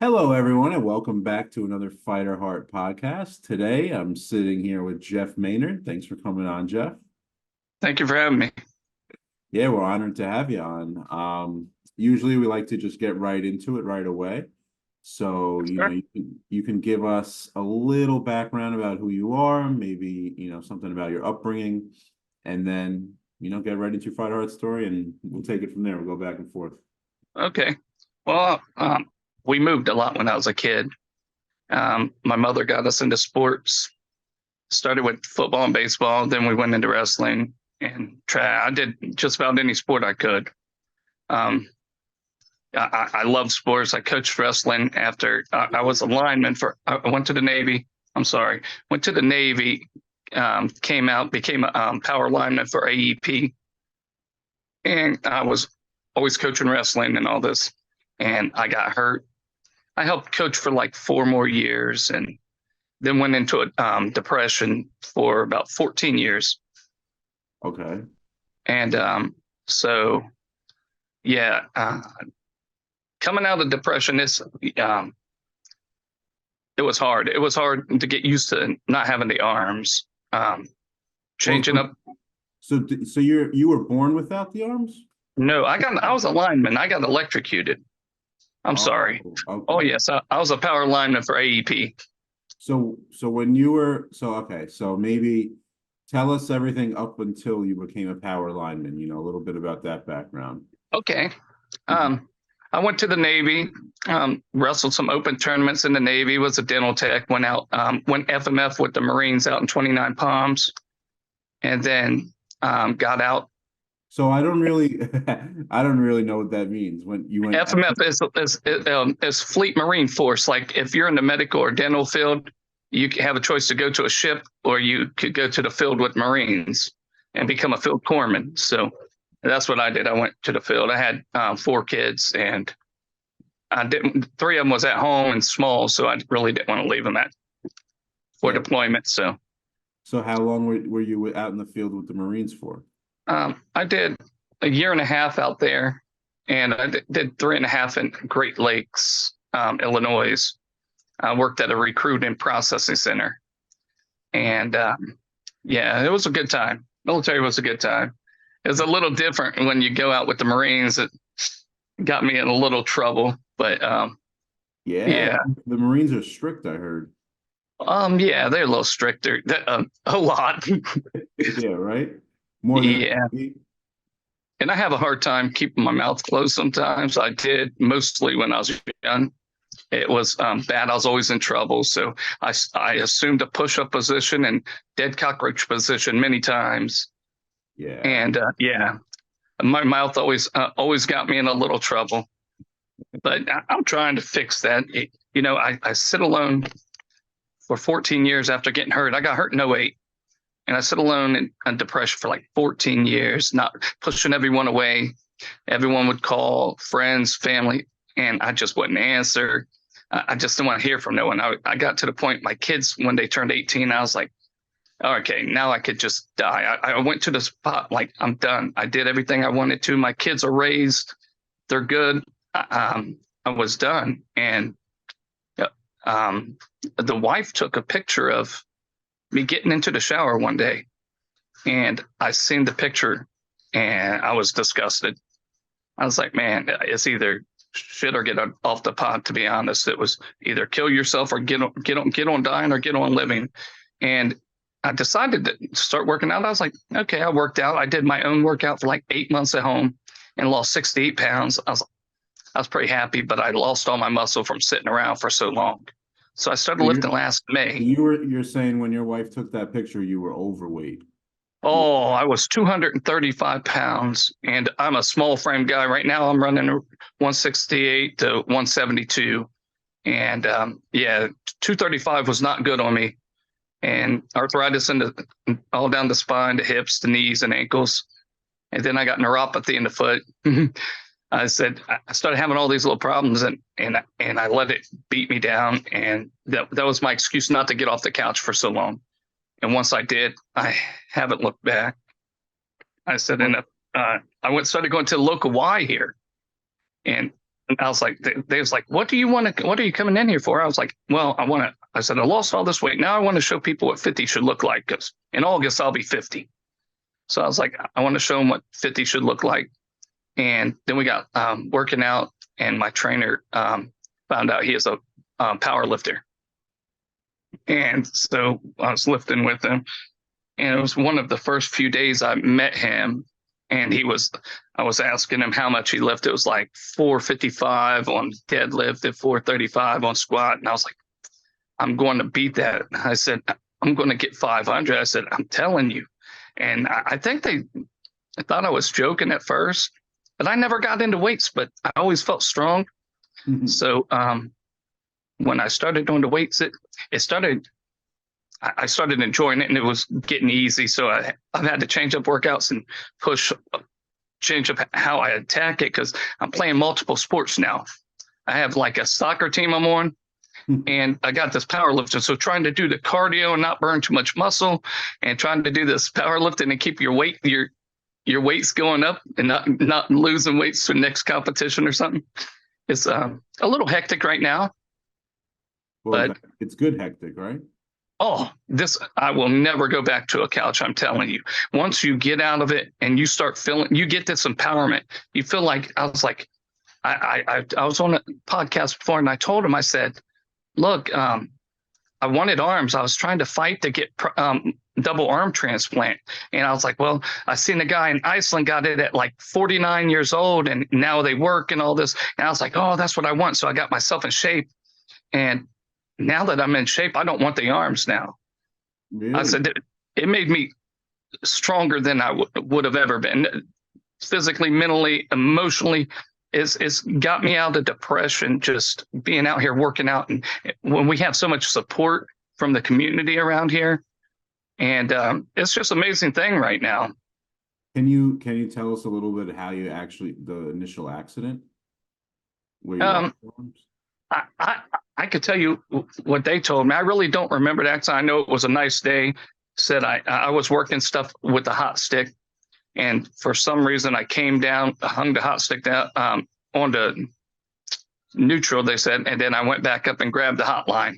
Hello, everyone, and welcome back to another Fighter Heart podcast. Today, I'm sitting here with Jeff Maynard. Thanks for coming on, Jeff. Thank you for having me. Yeah, we're honored to have you on. Usually, we like to just get right into it right away. So, Sure. you can give us a little background about who you are, maybe, something about your upbringing, and then, get right into your Fighter Heart story, and we'll take it from there. We'll go back and forth. Okay. Well, we moved a lot when I was a kid. My mother got us into sports. Started with football and baseball. Then we went into wrestling and I did just about any sport I could. Um, I love sports. I coached wrestling after I was a lineman I went to the Navy. I'm sorry. Went to the Navy, came out, became a power lineman for AEP. And I was always coaching wrestling and all this. And I got hurt. I helped coach for like 4 more years and then went into a depression for about 14 years. Okay. And so, yeah, coming out of depression, it was hard. It was hard to get used to not having the arms, Well, changing up. so you were born without the arms? No, I was a lineman. I got electrocuted. I'm sorry. Oh, Oh, okay. yes. I was a power lineman for AEP. So when you were okay, so maybe tell us everything up until you became a power lineman, a little bit about that background. Okay. Mhm. Um, I went to the Navy, wrestled some open tournaments in the Navy, was a dental tech, went FMF with the Marines out in 29 Palms, and then got out. So I don't really know what that means when you went. FMF is Fleet Marine Force. Like if you're in the medical or dental field, you have a choice to go to a ship or you could go to the field with Marines and become a field corpsman. So that's what I did. I went to the field. I had 4 kids, and I didn't. 3 of them was at home and small, so I really didn't want to leave them for Yeah. deployment. So So how long were you out in the field with the Marines for? I did a year and a half out there, and I did 3.5 in Great Lakes, Illinois. I worked at a recruiting processing center, and yeah, it was a good time. Military was a good time. It was a little different when you go out with the Marines. It got me in a little trouble, but Yeah, yeah, the Marines are strict, I heard. yeah, they're a little stricter, a lot. Yeah, right? More than Yeah, and I have a hard time keeping my mouth closed sometimes. I did mostly when I was young. It was bad. I was always in trouble. So I assumed a push-up position and dead cockroach position many times. yeah. And yeah, my mouth always got me in a little trouble. But I'm trying to fix that. I sit alone for 14 years after getting hurt. I got hurt in '08. And I sit alone in depression for like 14 years, not pushing everyone away. Everyone would call, friends, family, and I just wouldn't answer. I just didn't want to hear from no one. I got to the point, my kids, when they turned 18, I was like, okay, now I could just die. I went to the spot like, I'm done. I did everything I wanted to. My kids are raised. They're good. I was done. And um, the wife took a picture of me getting into the shower one day, and I seen the picture and I was disgusted. I was like, man, it's either shit or get off the pot. To be honest, it was either kill yourself or get on dying or get on living. And I decided to start working out. I was like, okay, I worked out. I did my own workout for like 8 months at home and lost 68 pounds. I was pretty happy, but I lost all my muscle from sitting around for so long. So I started So lifting last May. you're saying when your wife took that picture, you were overweight. You Oh, I was 235 pounds, and I'm a small frame guy. Right now, I'm running 168 to 172. And yeah, 235 was not good on me. And arthritis all down the spine, the hips, the knees, and ankles. And then I got neuropathy in the foot. I started having all these little problems, and I let it beat me down. And that was my excuse not to get off the couch for so long. And once I did, I haven't looked back. I said, What? I started going to the local Y here, and And I was like, they was like, what are you coming in here for? I was like, well, I said, I lost all this weight. Now I want to show people what 50 should look like, because in August I'll be 50. So I was like, I want to show them what 50 should look like. And then we got working out, and my trainer found out he is a power lifter. And so I was lifting with him, and it was one of the first few days I met him. And I was asking him how much he lifted. It was like 455 on deadlift and 435 on squat. And I was like, I'm going to beat that. I said, I'm going to get 500. I said, I'm telling you. And I think they thought I was joking at first, but I never got into weights, but I always felt strong. Mhm. So when I started doing the weights, I started enjoying it, and it was getting easy. So I've had to change up workouts and change up how I attack it, because I'm playing multiple sports now. I have like a soccer team I'm on, and I got this powerlifting. So trying to do the cardio and not burn too much muscle, and trying to do this powerlifting and keep your weights going up and not losing weights for next competition or something. It's a little hectic right now. Well, But it's good hectic, right? I will never go back to a couch. I'm telling you, once you get out of it and you start you get this empowerment. You feel like, I was like, I was on a podcast before, and I told him, I said, look, I wanted arms. I was trying to fight to get double arm transplant. And I was like, well, I seen a guy in Iceland got it at like 49 years old, and now they work and all this. And I was like, oh, that's what I want. So I got myself in shape. And now that I'm in shape, I don't want the arms now. Really? I said, it made me stronger than I would have ever been, physically, mentally, emotionally. It's got me out of depression, just being out here working out. And when we have so much support from the community around here, and it's just an amazing thing right now. Can you tell us a little bit how you actually, the initial accident where you lost your arms? I could tell you what they told me. I really don't remember that. I know it was a nice day. Said I was working stuff with the hot stick, and for some reason I came down, hung the hot stick down onto neutral, they said, and then I went back up and grabbed the hotline.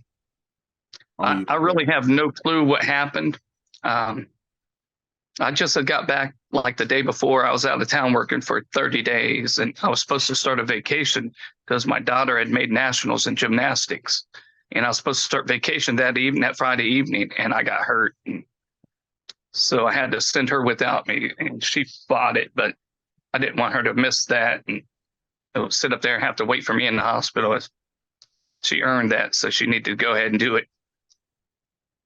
I really have no clue what happened. I just had got back like the day before. I was out of town working for 30 days, and I was supposed to start a vacation because my daughter had made nationals in gymnastics, and I was supposed to start vacation that Friday evening, and I got hurt. So I had to send her without me, and she fought it, but I didn't want her to miss that and sit up there and have to wait for me in the hospital. She earned that, so she needed to go ahead and do it.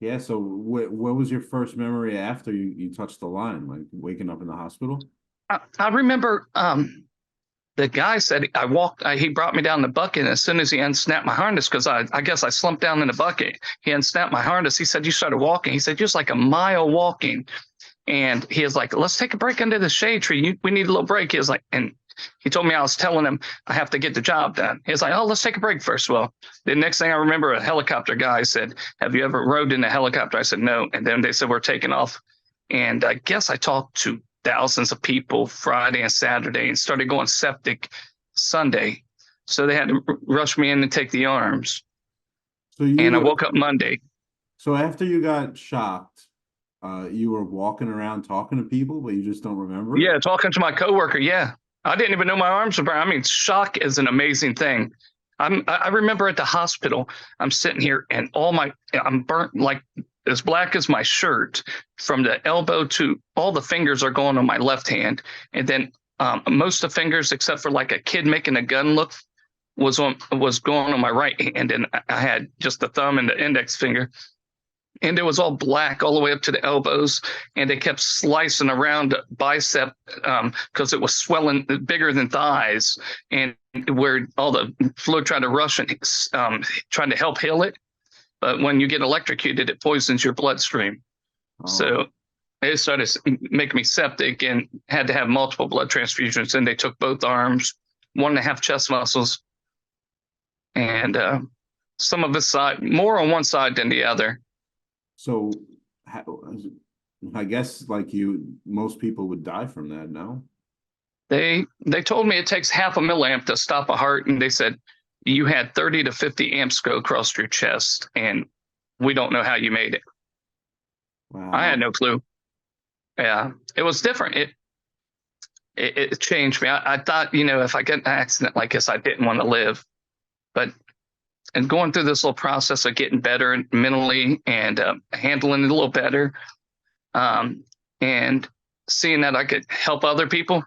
Yeah, so what was your first memory after you touched the line, like waking up in the hospital? I remember the guy said he brought me down the bucket, and as soon as he unsnapped my harness, because I guess I slumped down in the bucket, he unsnapped my harness. He said, you started walking. He said, just like a mile walking. And he was like, let's take a break under the shade tree. We need a little break. He was like, and he told me, I was telling him I have to get the job done. He was like, oh, let's take a break first. Well, the next thing I remember, a helicopter guy said, have you ever rode in a helicopter? I said, no. And then they said, we're taking off. And I guess I talked to thousands of people Friday and Saturday and started going septic Sunday. So they had to rush me in and take the arms. And I woke up Monday. So after you got shocked, you were walking around talking to people, but you just don't remember? Yeah, talking to my coworker. Yeah. I didn't even know my arms were burning. I mean, shock is an amazing thing. I remember at the hospital, I'm sitting here and I'm burnt like as black as my shirt from the elbow to all the fingers are going on my left hand. And then most of the fingers, except for like a kid making a gun look, was going on my right hand. And I had just the thumb and the index finger. And it was all black all the way up to the elbows, and they kept slicing around the bicep because it was swelling bigger than thighs, and where all the fluid tried to rush and trying to help heal it. But when you get electrocuted, it poisons your bloodstream. Oh. So it started making me septic and had to have multiple blood transfusions. And they took both arms, 1.5 chest muscles, and some of his side, more on one side than the other. So I guess like most people would die from that, no? They told me it takes half a milliamp to stop a heart, and they said you had 30 to 50 amps go across your chest, and we don't know how you made it. I Wow. had no clue. Yeah, it was different. It changed me. I thought, if I get an accident like this, I didn't want to live. But and going through this little process of getting better mentally and handling it a little better, and seeing that I could help other people,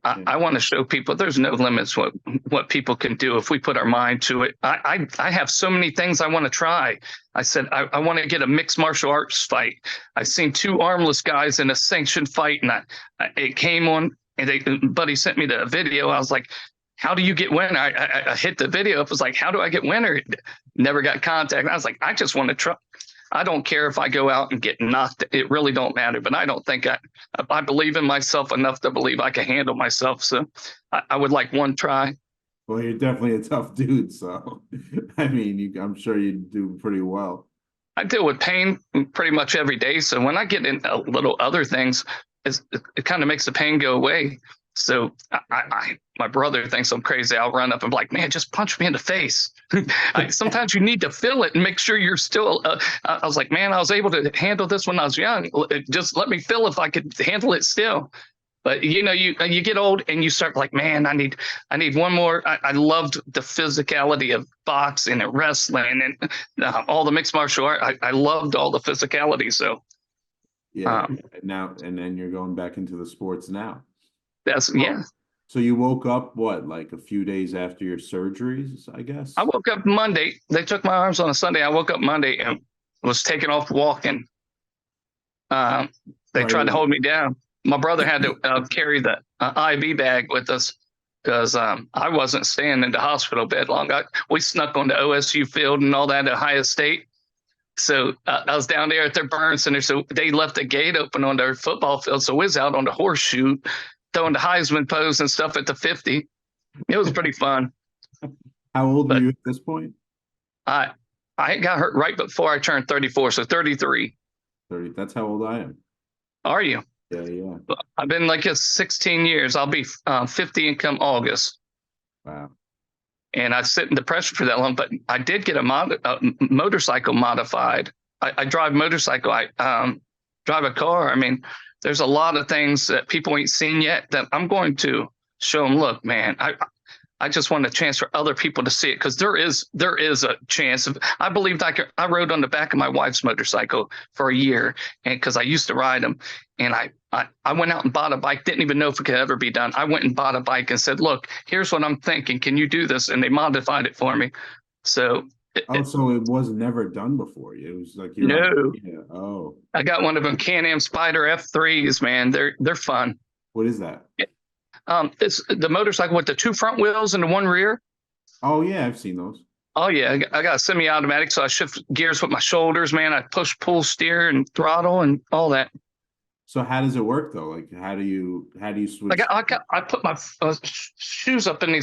I want to show people there's no limits what people can do if we put our mind to it. I have so many things I want to try. I said I want to get a mixed martial arts fight. I've seen two armless guys in a sanctioned fight, and it came on, and buddy sent me the video. I was like, how do you get winner? I hit the video. It was like, how do I get winner? Never got contact. I was like, I just want to try. I don't care if I go out and get knocked. It really don't matter. But I don't think I believe in myself enough to believe I can handle myself. So I would like one try. Well, you're definitely a tough dude, so I mean, I'm sure you do pretty well. I deal with pain pretty much every day. So when I get in little other things, it kind of makes the pain go away. So my brother thinks I'm crazy. I'll run up and be like, man, just punch me in the face. Sometimes you need to feel it and make sure you're still. I was like, man, I was able to handle this when I was young. Just let me feel if I could handle it still. But you get old and you start like, man, I need one more. I loved the physicality of boxing and wrestling and all the mixed martial art. I loved all the physicality. So yeah, now and then you're going back into the sports now. Yeah. So you woke up what, like a few days after your surgeries, I guess? I woke up Monday. They took my arms on a Sunday. I woke up Monday and was taken off walking. They tried to hold me down. My brother had to carry the IV bag with us because I wasn't staying in the hospital bed long. We snuck on the OSU field and all that at Ohio State. So I was down there at their burn center. So they left the gate open on their football field. So we was out on the horseshoe throwing the Heisman pose and stuff at the 50. It was pretty fun. How old were you at this point? I got hurt right before I turned 34, so 33. 30. That's how old I am. Are you? Yeah. I've been like 16 years. I'll be 50 in come August. Wow. And I sit in depression for that long, but I did get a motorcycle modified. I drive motorcycle. I drive a car. I mean, there's a lot of things that people ain't seen yet that I'm going to show them. Look, man, I just want a chance for other people to see it because there is a chance. I believed I rode on the back of my wife's motorcycle for a year, and because I used to ride them, and I went out and bought a bike. Didn't even know if it could ever be done. I went and bought a bike and said, "Look, here's what I'm thinking. Can you do this?" And they modified it for me. So. So it was never done before. It was like no. Yeah. Oh. I got one of them Can-Am Spider F3s, man. They're fun. What is that? It's the motorcycle with the two front wheels and the one rear. Oh yeah, I've seen those. Oh yeah, I got a semi-automatic, so I shift gears with my shoulders, man. I push, pull, steer, and throttle, and all that. So how does it work though? Like how do you switch? Like I put my shoes up in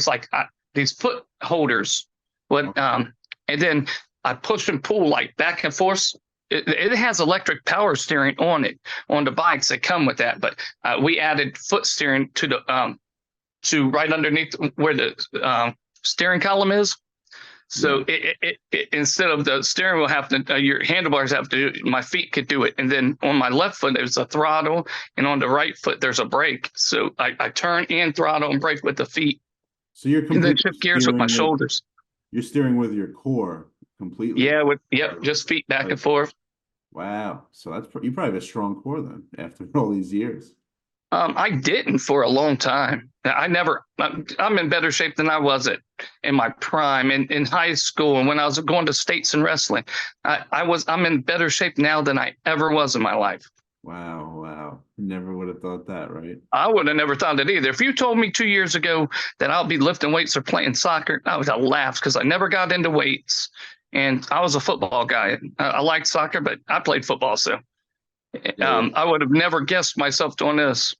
these foot holders, and then I push and pull like back and forth. It has electric power steering on it on the bikes that come with that, but we added foot steering to the to right underneath where the steering column is. So it instead of the steering wheel have to your handlebars have to do it, my feet could do it, and then on my left foot there's a throttle, and on the right foot there's a brake. So I turn and throttle and brake with the feet. So you're and then shift gears with my shoulders. You're steering with your core completely. Yeah, just feet back and forth. Wow. So you probably have a strong core then after all these years. I didn't for a long time. I'm in better shape than I was in my prime in high school and when I was going to states and wrestling. I'm in better shape now than I ever was in my life. Wow. Never would have thought that, right? I would have never thought it either. If you told me 2 years ago that I'll be lifting weights or playing soccer, I would have laughed because I never got into weights. And I was a football guy. I liked soccer, but I played football. So I would have never guessed myself doing this.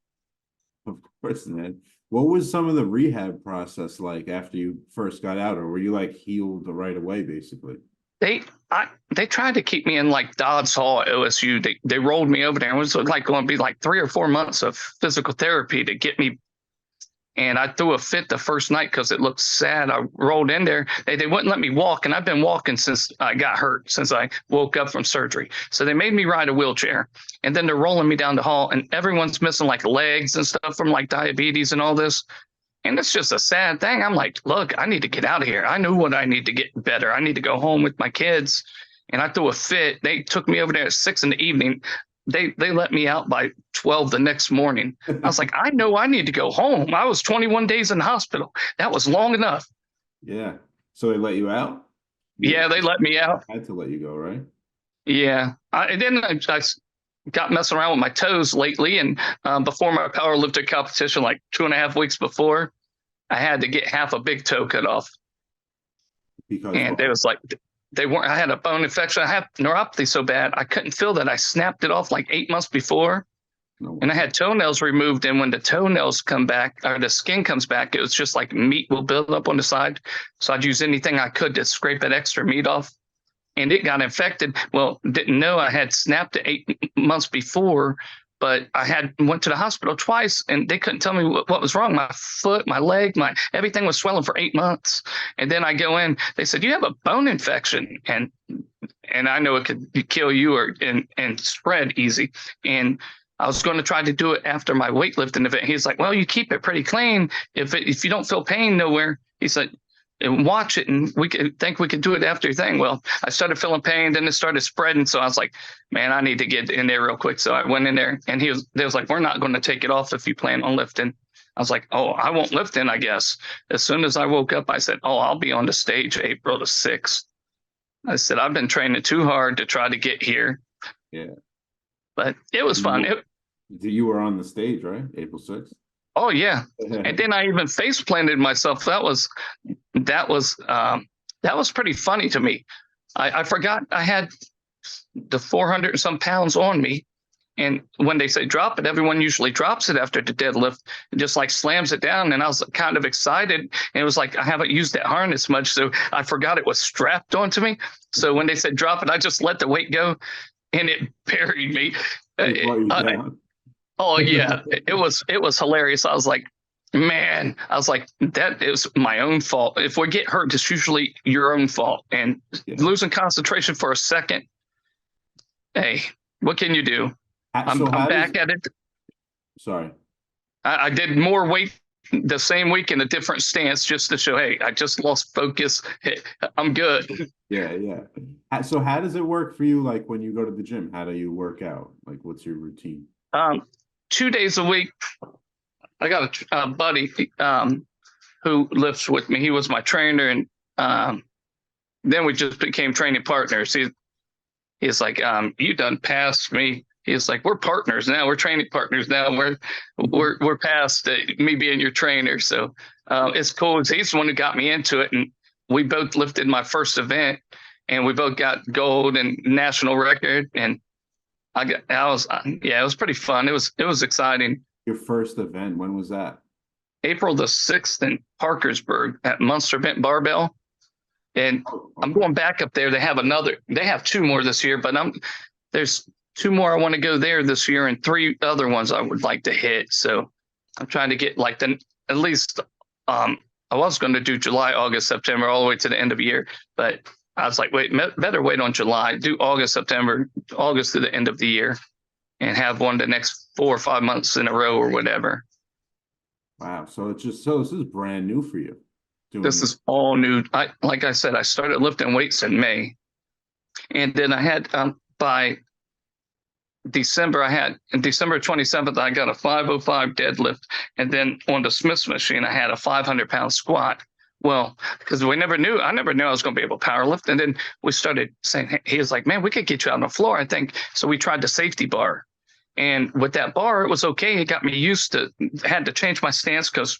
Of course, man. What was some of the rehab process like after you first got out, or were you like healed right away, basically? They they tried to keep me in like Dobbs Hall at OSU. They rolled me over there. It was like going to be like 3 or 4 months of physical therapy to get me. And I threw a fit the first night because it looked sad. I rolled in there. They wouldn't let me walk, and I've been walking since I got hurt, since I woke up from surgery. So they made me ride a wheelchair, and then they're rolling me down the hall, and everyone's missing like legs and stuff from like diabetes and all this. And it's just a sad thing. I'm like, look, I need to get out of here. I know what I need to get better. I need to go home with my kids. And I threw a fit. They took me over there at 6 p.m. They let me out by 12 the next morning. I was like, I know I need to go home. I was 21 days in the hospital. That was long enough. Yeah. So they let you out? Yeah, they let me out. I had to let you go, right? Yeah. And then I got messing around with my toes lately. And before my power lifting competition, like 2.5 weeks before, I had to get half a big toe cut off. Because And it was like, they weren't, I had a bone infection. I had neuropathy so bad, I couldn't feel that. I snapped it off like 8 months before. no. And I had toenails removed. And when the toenails come back, or the skin comes back, it was just like meat will build up on the side. So I'd use anything I could to scrape that extra meat off. And it got infected. Well, didn't know I had snapped it 8 months before, but I went to the hospital twice, and they couldn't tell me what was wrong. My foot, my leg, everything was swelling for 8 months. And then I go in, they said, you have a bone infection. And I know it could kill you and spread easy. And I was going to try to do it after my weightlifting event. He's like, well, you keep it pretty clean. If you don't feel pain nowhere, he said, and watch it, and we could do it after your thing. Well, I started feeling pain, then it started spreading. So I was like, man, I need to get in there real quick. So I went in there, and they was like, we're not going to take it off if you plan on lifting. I was like, oh, I won't lift then, I guess. As soon as I woke up, I said, oh, I'll be on the stage April the 6th. I said, I've been training too hard to try to get here. Yeah. But it was fun. You were on the stage, right? April 6th? Oh, yeah. And then I even face planted myself. That was pretty funny to me. I forgot I had the 400 and some pounds on me. And when they say drop it, everyone usually drops it after the deadlift and just like slams it down. And I was kind of excited. And it was like, I haven't used that harness much. So I forgot it was strapped onto me. So when they said drop it, I just let the weight go, and it buried me. Oh yeah, it was hilarious. I was like, man, that is my own fault. If we get hurt, it's usually your own fault. And losing concentration for a second, hey, what can you do? I'm back at it. Sorry. I did more weight the same week in a different stance just to show, hey, I just lost focus. Hey, I'm good. Yeah. So how does it work for you? Like when you go to the gym, how do you work out? Like what's your routine? 2 days a week. I got a buddy who lifts with me. He was my trainer, and then we just became training partners. He's like, you done passed me. He's like, we're partners now. We're training partners now. We're past me being your trainer. So it's cool. He's the one who got me into it, and we both lifted my first event, and we both got gold and national record. And it was pretty fun. It was exciting. Your first event, when was that? April the 6th in Parkersburg at Munster Bent Barbell. And I'm going back up there. They have 2 more this year, but there's 2 more I want to go there this year, and 3 other ones I would like to hit. So I'm trying to get like at least I was going to do July, August, September, all the way to the end of the year, but I was like, wait, better wait on July, do August, September, August to the end of the year, and have one the next 4 or 5 months in a row or whatever. Wow. So this is brand new for you. This is all new. Like I said, I started lifting weights in May, and then I had by December 27th, I got a 505 deadlift, and then on the Smith's machine, I had a 500-pound squat. Well, because I never knew I was going to be able to power lift. And then we started saying, he was like, man, we could get you out on the floor, I think. So we tried the safety bar. And with that bar, it was okay. It got me used to, had to change my stance because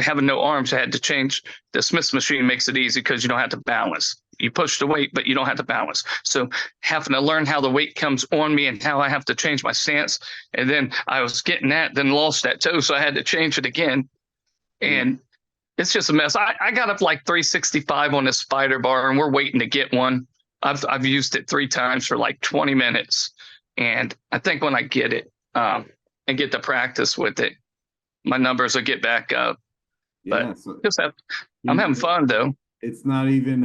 having no arms, I had to change. The Smith's machine makes it easy because you don't have to balance. You push the weight, but you don't have to balance. So having to learn how the weight comes on me and how I have to change my stance. And then I was getting that, then lost that toe. So I had to change it again. And it's just a mess. I got up like 365 on this spider bar, and we're waiting to get one. I've used it 3 times for like 20 minutes, and I think when I get it and get to practice with it, my numbers will get back up. Yeah, But so I'm having fun though. it's not even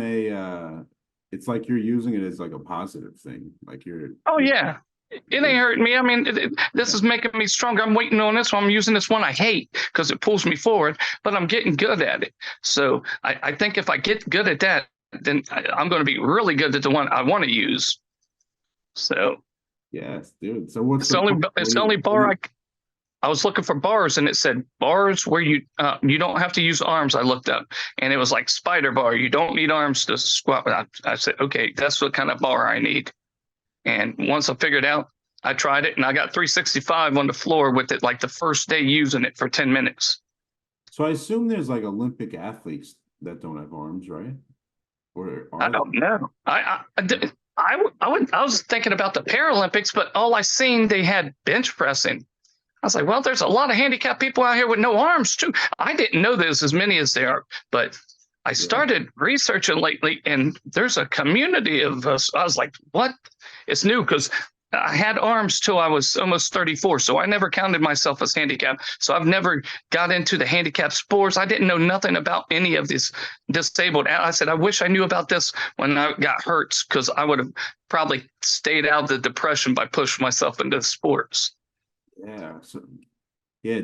it's like you're using it as like a positive thing. Like Oh yeah, it ain't hurting me. I mean, this is making me stronger. I'm waiting on this one. I'm using this one I hate because it pulls me forward, but I'm getting good at it. So I think if I get good at that, then I'm going to be really good at the one I want to use. So yes, dude. So what's it's the only bar I was looking for bars, and it said bars where you don't have to use arms. I looked up, and it was like spider bar. You don't need arms to squat. I said, okay, that's what kind of bar I need. And once I figured out, I tried it, and I got 365 on the floor with it, like the first day using it for 10 minutes. So I assume there's like Olympic athletes that don't have arms, right? Or I are don't there? know. I was thinking about the Paralympics, but all I seen they had bench pressing. I was like, well, there's a lot of handicapped people out here with no arms too. I didn't know there's as many as there are, but I started researching lately, and there's a community of us. I was like, what? It's new because I had arms till I was almost 34, so I never counted myself as handicapped. So I've never got into the handicapped sports. I didn't know nothing about any of these disabled. I said, I wish I knew about this when I got hurt, because I would have probably stayed out of the depression by pushing myself into sports. Yeah. So yeah,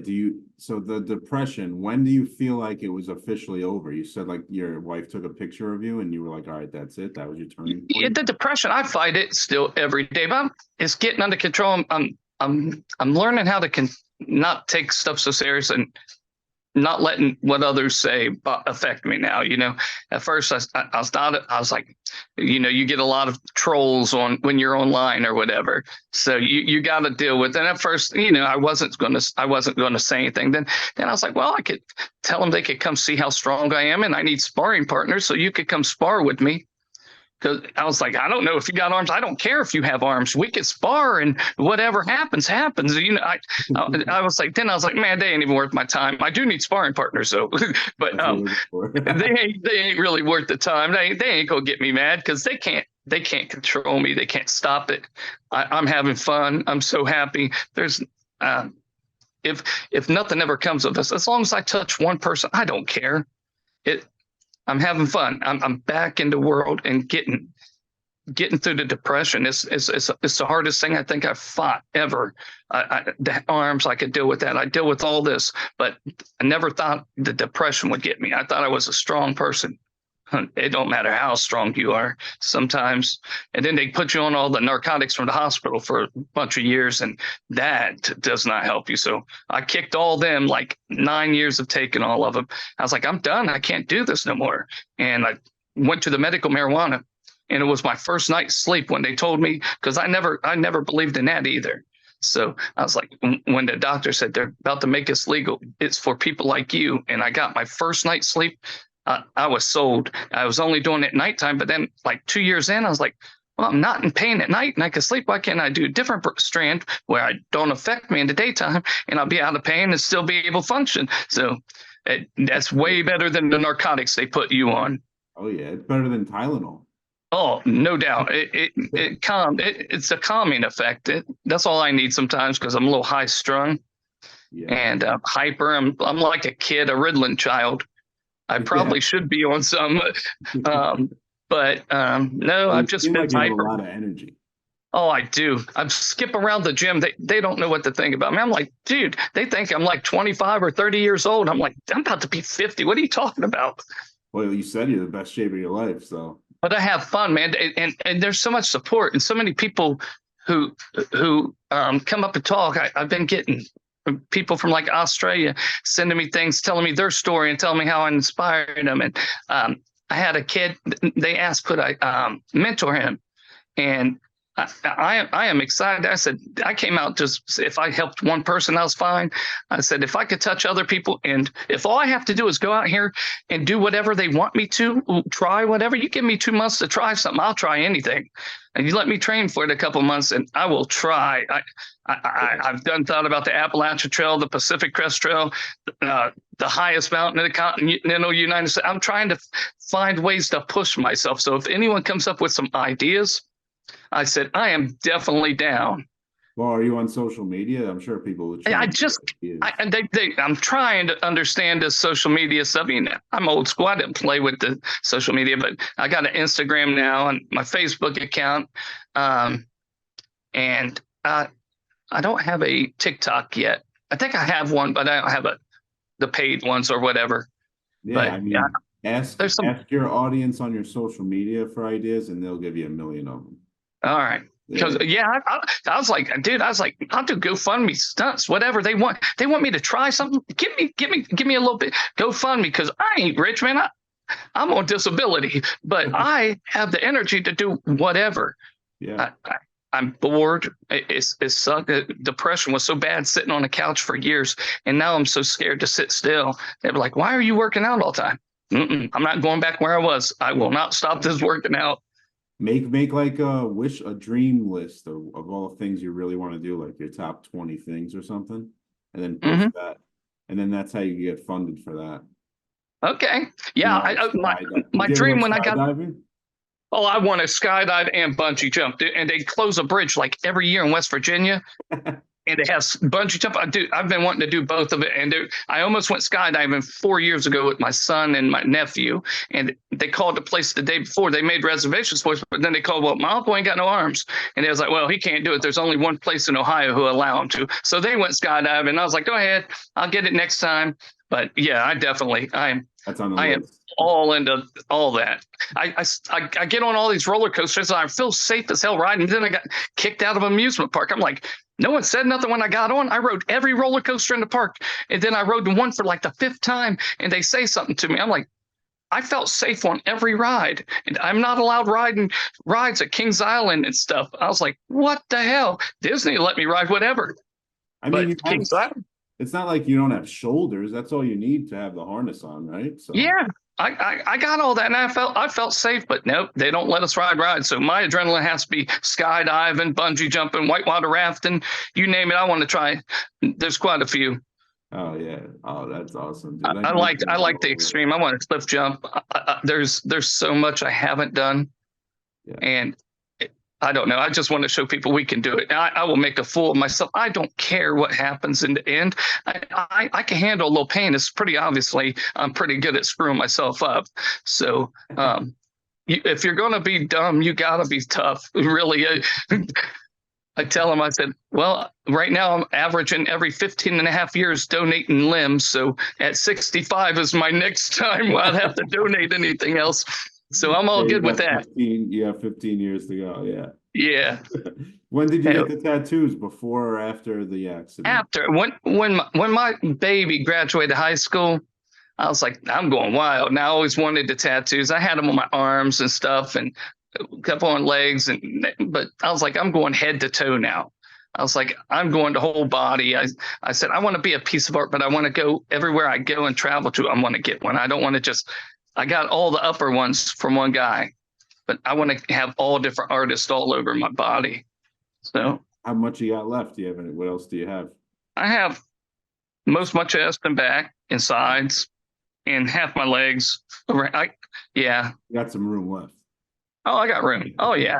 so the depression, when do you feel like it was officially over? You said like your wife took a picture of you and you were like, all right, that's it. That was your turning point. The depression, I fight it still every day, but it's getting under control. I'm learning how to not take stuff so serious, and not letting what others say affect me now. At first I was like, you get a lot of trolls on when you're online or whatever. So you got to deal with it. And at first, I wasn't going to say anything. Then I was like, well, I could tell them they could come see how strong I am, and I need sparring partners. So you could come spar with me. Because I was like, I don't know if you got arms. I don't care if you have arms. We could spar, and whatever happens, happens. I was like, man, they ain't even worth my time. I do need sparring partners, though. But they ain't really worth the time. They ain't gonna get me mad because they can't control me. They can't stop it. I'm having fun. I'm so happy. There's if nothing ever comes of this, as long as I touch one person, I don't care. I'm having fun. I'm back in the world and getting through the depression. It's the hardest thing I think I've fought ever. The arms, I could deal with that. I deal with all this, but I never thought the depression would get me. I thought I was a strong person. It don't matter how strong you are sometimes. And then they put you on all the narcotics from the hospital for a bunch of years, and that does not help you. So I kicked all them, like 9 years of taking all of them. I was like, I'm done. I can't do this no more. And I went to the medical marijuana, and it was my first night's sleep when they told me, because I never believed in that either. So I was like, when the doctor said they're about to make this legal, it's for people like you. And I got my first night's sleep. I was sold. I was only doing it at nighttime, but then like 2 years in, I was like, well, I'm not in pain at night and I can sleep. Why can't I do a different strand where I don't affect me in the daytime, and I'll be out of pain and still be able to function? So that's way better than the narcotics they put you on. Oh yeah, it's better than Tylenol. Oh, no doubt. It's a calming effect. That's all I need sometimes, because I'm a little high strung and hyper. I'm like a kid, a Ritalin child. I probably should be on some, but no, I've just been like you have hyper. a lot of energy. Oh, I do. I skip around the gym. They don't know what to think about me. I'm like, dude, they think I'm like 25 or 30 years old. I'm like, I'm about to be 50. What are you talking about? Well, you said you're the best shape of your life, so. But I have fun, man, and there's so much support and so many people who come up and talk. I've been getting people from like Australia sending me things, telling me their story and telling me how I inspired them. And I had a kid, they asked, could I mentor him? And I am excited. I said, I came out just, if I helped one person, I was fine. I said, if I could touch other people, and if all I have to do is go out here and do whatever they want me to, try whatever, you give me 2 months to try something, I'll try anything. And you let me train for it a couple months and I will try. I've thought about the Appalachian Trail, the Pacific Crest Trail, the highest mountain in the continental United States. I'm trying to find ways to push myself. So if anyone comes up with some ideas, I said, I am definitely down. Well, are you on social media? I'm sure people would. I'm trying to understand this social media stuff. I'm old school. I didn't play with the social media, but I got an Instagram now and my Facebook account. And I don't have a TikTok yet. I think I have one, but I don't have the paid ones or whatever. Yeah, but, I mean, ask your audience on your social media for ideas, and they'll give you a million of them. All right. Because I was like, dude, I'll do GoFundMe stunts, whatever they want. They want me to try something. Give me a little bit. GoFundMe, because I ain't rich, man. I'm on disability, but I have the energy to do whatever. Yeah. I'm bored. It sucked. Depression was so bad sitting on the couch for years, and now I'm so scared to sit still. They were like, "Why are you working out all the time?" I'm not going back where I was. I will not stop this working out. Make like a dream list of all the things you really want to do, like your top 20 things or something, and then post that, and then that's how you get funded for that. Okay. Yeah. My dream when I got skydiving? Oh, I want to skydive and bungee jump, and they close a bridge like every year in West Virginia. And it has bungee jump. I've been wanting to do both of it. And I almost went skydiving 4 years ago with my son and my nephew. And they called the place the day before. They made reservations for us, but then they called, well, my uncle ain't got no arms. And they was like, well, he can't do it. There's only one place in Ohio who allow him to. So they went skydiving. And I was like, go ahead. I'll get it next time. But yeah, I am all into all that. I get on all these roller coasters. I feel safe as hell riding. Then I got kicked out of an amusement park. I'm like, no one said nothing when I got on. I rode every roller coaster in the park. And then I rode the one for like the 5th time. And they say something to me. I'm like, I felt safe on every ride. And I'm not allowed riding rides at Kings Island and stuff. I was like, what the hell? Disney let me ride whatever. I mean, Kings Island. It's not like you don't have shoulders. That's all you need to have the harness on, right? So yeah, I got all that, and I felt safe, but nope, they don't let us ride rides. So my adrenaline has to be skydiving, bungee jumping, whitewater rafting, you name it. I want to try. There's quite a few. Oh yeah, oh that's awesome. Dude. I like the extreme. I want to cliff jump. There's so much I haven't done, and I don't know. I just want to show people we can do it. I will make a fool of myself. I don't care what happens in the end. I can handle a little pain. It's pretty obviously I'm pretty good at screwing myself up. So if you're going to be dumb, you got to be tough. Really. I tell them, I said, well, right now I'm averaging every 15 and a half years donating limbs. So at 65 is my next time where I'd have to donate anything else. So I'm all good with that. You have 15 years to go. Yeah. Yeah. When did you get the tattoos? Before or after the accident? After. When my baby graduated high school, I was like, I'm going wild. And I always wanted the tattoos. I had them on my arms and stuff, and a couple on legs, but I was like, I'm going head to toe now. I was like, I'm going to whole body. I said, I want to be a piece of art, but I want to go everywhere I go and travel to. I want to get one. I don't want to just. I got all the upper ones from one guy, but I want to have all different artists all over my body. So how much you got left? Do you have any? What else do you have? I have most of my chest and back and sides and half my legs. Yeah. You got some room left. Oh, I got room. Oh yeah.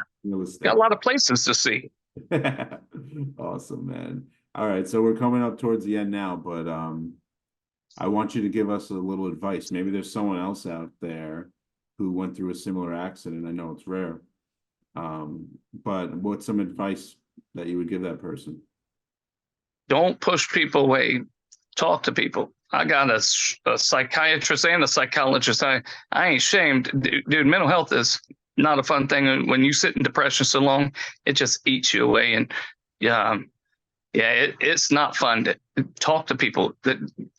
Got a lot of places to see. Awesome, man. All right. So we're coming up towards the end now, but I want you to give us a little advice. Maybe there's someone else out there who went through a similar accident. I know it's rare. But what's some advice that you would give that person? Don't push people away. Talk to people. I got a psychiatrist and a psychologist. I ain't ashamed. Dude, mental health is not a fun thing. When you sit in depression so long, it just eats you away. And yeah, Yeah, it's not fun to talk to people.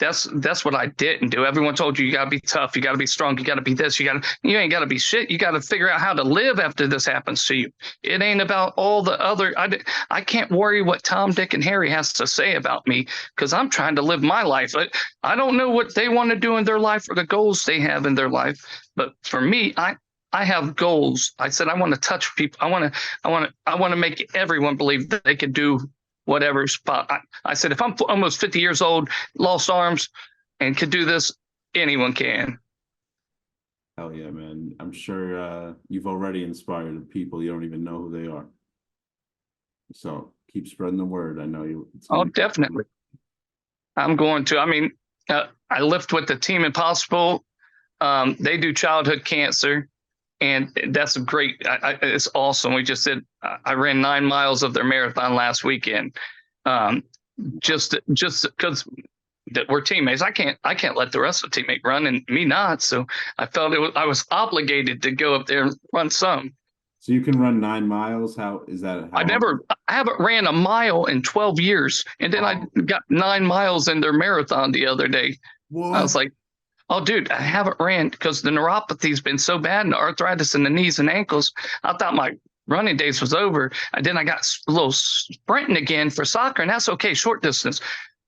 That's what I didn't do. Everyone told you gotta be tough, you gotta be strong, you gotta be this, you ain't gotta be shit. You gotta figure out how to live after this happens to you. It ain't about all the other. I can't worry what Tom, Dick, and Harry has to say about me because I'm trying to live my life. I don't know what they want to do in their life or the goals they have in their life, but for me, I have goals. I said I want to touch people. I want to make everyone believe that they can do whatever spot. I said, if I'm almost 50 years old, lost arms, and could do this, anyone can. Hell yeah, man. I'm sure you've already inspired people. You don't even know who they are. So keep spreading the word. I know you. Oh, definitely. I'm going to. I mean, I lift with the Team Impossible. They do childhood cancer, and that's great. It's awesome. We just did. I ran 9 miles of their marathon last weekend. Just because that we're teammates. I can't let the rest of the teammate run and me not. So I felt I was obligated to go up there and run some. So you can run 9 miles. How is that? I haven't ran a mile in 12 years. And then I got 9 miles in their marathon the other day. What? I was like, oh, dude, I haven't ran because the neuropathy's been so bad and the arthritis in the knees and ankles. I thought my running days was over. And then I got a little sprinting again for soccer, and that's okay, short distance.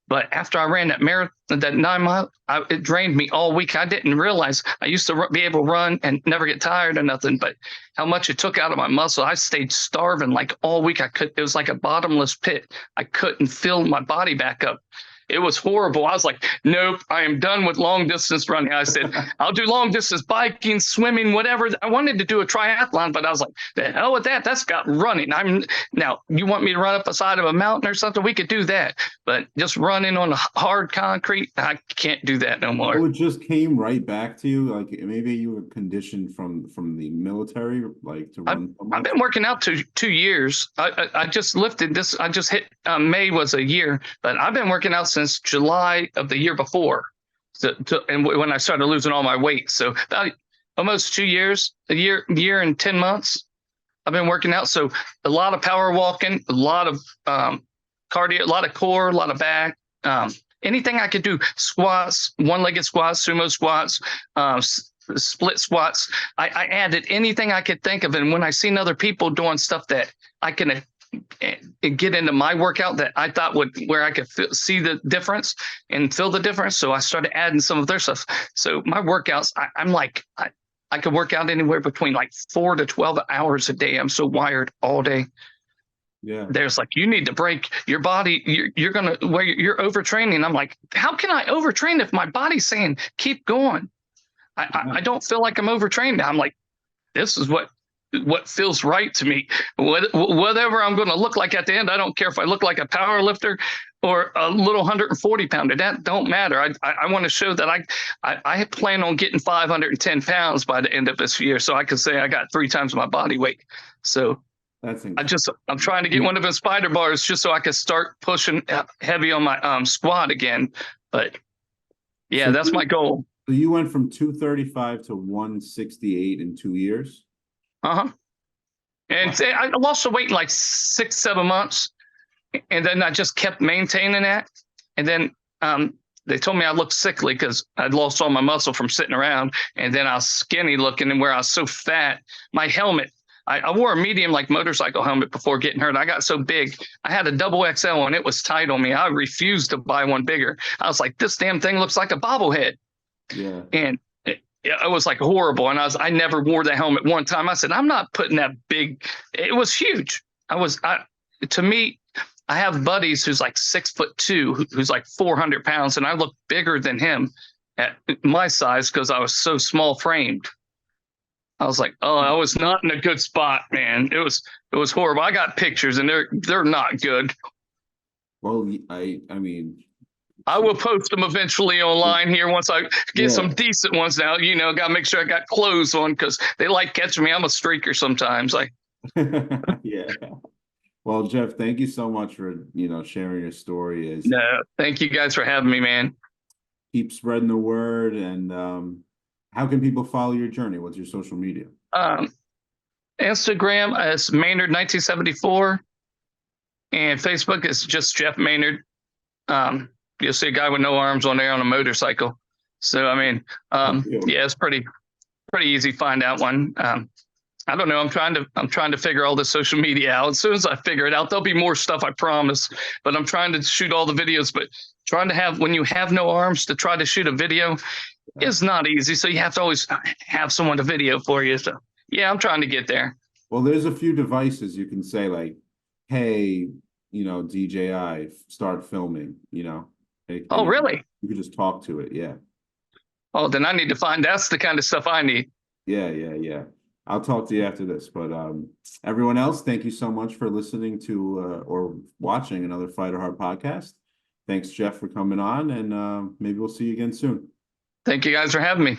But after I ran that marathon, that 9 mile, it drained me all week. I didn't realize I used to be able to run and never get tired or nothing, but how much it took out of my muscle. I stayed starving like all week. It was like a bottomless pit. I couldn't fill my body back up. It was horrible. I was like, nope, I am done with long distance running. I said, I'll do long distance biking, swimming, whatever. I wanted to do a triathlon, but I was like, the hell with that. That's got running. Now, you want me to run up the side of a mountain or something? We could do that. But just running on hard concrete, I can't do that no more. Oh, it just came right back to you. Like maybe you were conditioned from the military, like to run. I've been working out 2 years. I just lifted this. I just hit May was a year, but I've been working out since July of the year before. And when I started losing all my weight, so about almost 2 years, a year and 10 months, I've been working out. So a lot of power walking, a lot of cardio, a lot of core, a lot of back. Anything I could do, squats, one-legged squats, sumo squats, split squats. I added anything I could think of. And when I seen other people doing stuff that I can get into my workout that I thought where I could see the difference and feel the difference. So I started adding some of their stuff. So my workouts, I'm like, I could work out anywhere between like 4 to 12 hours a day. I'm so wired all day. Yeah. There's like, you need to break your body. You're you're overtraining. I'm like, how can I overtrain if my body's saying, keep going? I don't feel like I'm overtrained. I'm like, this is what feels right to me. Whatever I'm going to look like at the end, I don't care if I look like a power lifter or a little 140 pounder. That don't matter. I want to show that I plan on getting 510 pounds by the end of this year, so I can say I got 3 times my body weight. So I'm trying to get one of the spider bars just so I can start pushing heavy on my squat again. But yeah, so that's my goal. So you went from 235 to 168 in 2 years? Uh-huh. And wow. I lost the weight in like 6-7 months. And then I just kept maintaining that. And then they told me I looked sickly because I'd lost all my muscle from sitting around. And then I was skinny looking, and where I was so fat, my helmet, I wore a medium like motorcycle helmet before getting hurt. I got so big. I had a double XL and it was tight on me. I refused to buy one bigger. I was like, this damn thing looks like a bobblehead. Yeah. And it was like horrible. And I never wore the helmet one time. I said, I'm not putting that big. It was huge. To me, I have buddies who's like 6'2", who's like 400 pounds. And I look bigger than him at my size because I was so small framed. I was like, oh, I was not in a good spot, man. It was horrible. I got pictures and they're not good. Well, I mean, I will post them eventually online here once I get some decent ones now. You know, got to make sure I got clothes on because they like catching me. I'm a streaker sometimes. Yeah. Well, Jeff, thank you so much for, sharing your story. No, thank you guys for having me, man. Keep spreading the word. And how can people follow your journey? What's your social media? Instagram is Maynard 1974. and Facebook is just Jeff Maynard. You'll see a guy with no arms on there on a motorcycle. So I mean, yeah, it's pretty easy to find out one. I don't know. I'm trying to figure all this social media out. As soon as I figure it out, there'll be more stuff, I promise. But I'm trying to shoot all the videos. But trying to have, when you have no arms, to try to shoot a video is not easy. So you have to always have someone to video for you. So yeah, I'm trying to get there. Well, there's a few devices you can say like, hey, DJI, start filming, Oh, really? You could just talk to it. Yeah. Oh, then I need to find, that's the kind of stuff I need. Yeah. I'll talk to you after this, but everyone else, thank you so much for listening to or watching another Fighter Heart podcast. Thanks, Jeff, for coming on, and maybe we'll see you again soon. Thank you guys for having me.